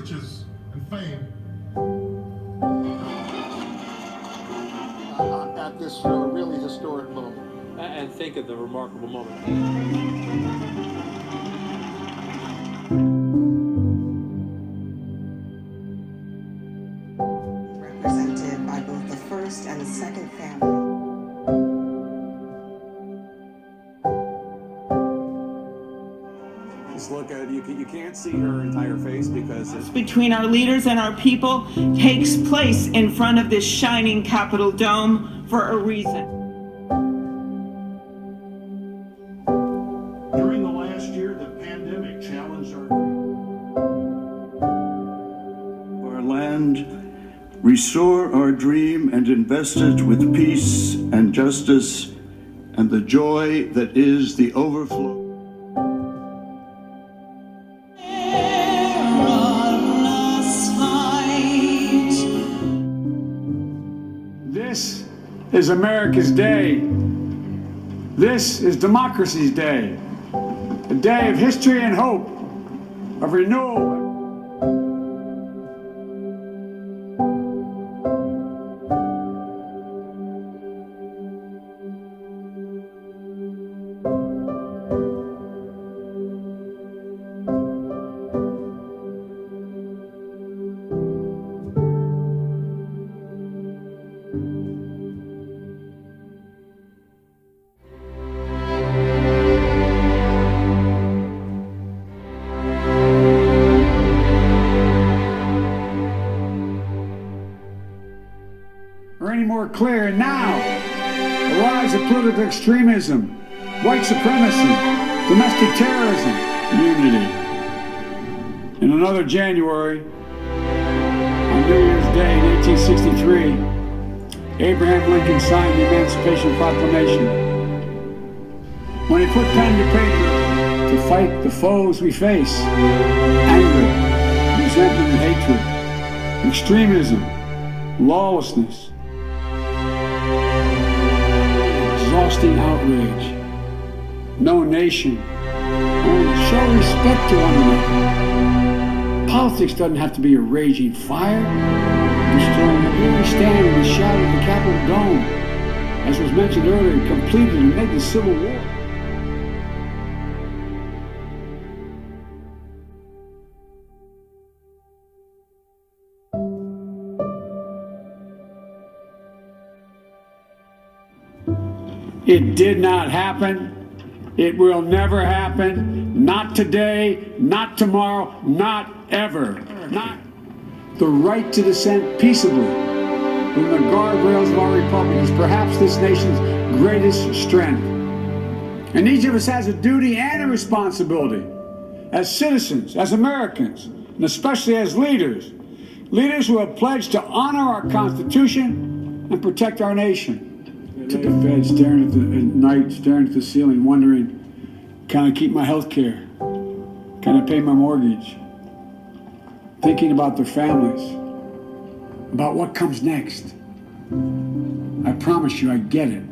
riches, and fame. At this really historic moment. And think of the remarkable moment. Represented by both the first and the second family. Just look at it. You can't see her entire face because it's between our leaders and our people takes place in front of this shining Capitol dome for a reason. During the last year, the pandemic challenged our land, restore our dream and invest it with peace and justice and the joy that is the overflow. This is America's day. This is democracy's day. A day of history and hope, of renewal. Or any more clear now, the rise of political extremism, white supremacy, domestic terrorism, unity. In another January, on New Year's Day in 1863, Abraham Lincoln signed the Emancipation Proclamation. When he put pen to paper to fight the foes we face, anger, resentment and hatred, extremism, lawlessness, exhausting outrage. No nation will show respect to one another. Politics doesn't have to be a raging fire, destroying every stand in the shadow of the Capitol dome, as was mentioned earlier, completed amid the Civil War. It did not happen. It will never happen. Not today, not tomorrow, not ever. Not the right to dissent peaceably within the guardrails of our republic is perhaps this nation's greatest strength. And each of us has a duty and a responsibility as citizens, as Americans, and especially as leaders who have pledged to honor our Constitution and protect our nation. To the bed, staring at night, staring at the ceiling, wondering, can I keep my health care? Can I pay my mortgage? Thinking about their families, about what comes next. I promise you, I get it.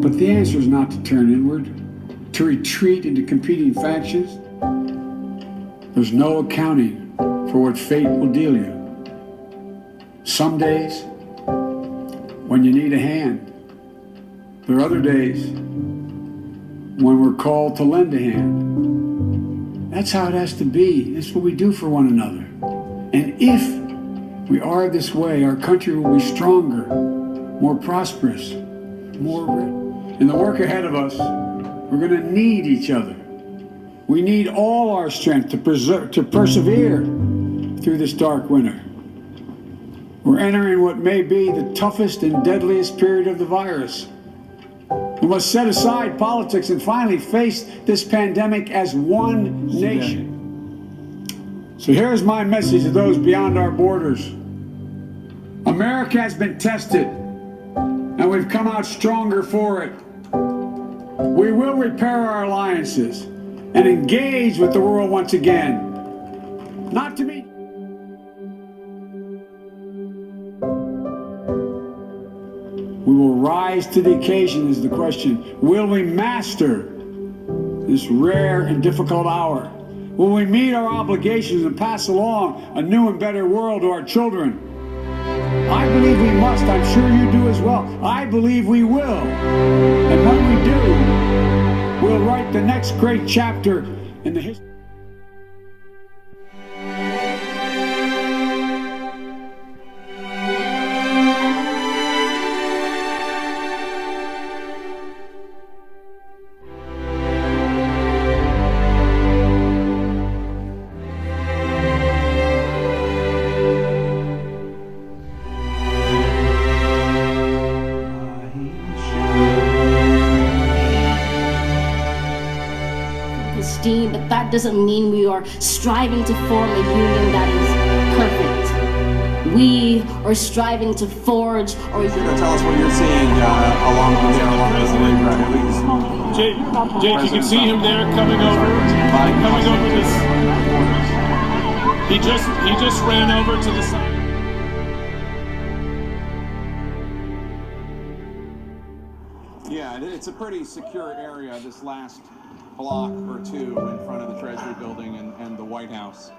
But the answer is not to turn inward, to retreat into competing factions. There's no accounting for what fate will deal you. Some days, when you need a hand. There are other days when we're called to lend a hand. That's how it has to be. That's what we do for one another. And if we are this way, our country will be stronger, more prosperous, more rich. In the work ahead of us, we're going to need each other. We need all our strength to persevere through this dark winter. We're entering what may be the toughest and deadliest period of the virus. We must set aside politics and finally face this pandemic as one nation. So here's my message to those beyond our borders. America has been tested, and we've come out stronger for it. We will repair our alliances and engage with the world once again. Not to be we will rise to the occasion is the question. Will we master this rare and difficult hour Will we meet our obligations and pass along a new and better world to our children? I believe we must. I'm sure you do as well. I believe we will. And when we do, we'll write the next great chapter in the history. Esteem, but that doesn't mean we are striving to form a union that is perfect. We are striving to forge or You're gonna tell us what you're seeing along the Jake, you can see him there coming over this. He just ran over to the side. Yeah, it's a pretty secure area, this last block or two in front of the Treasury building and the White House.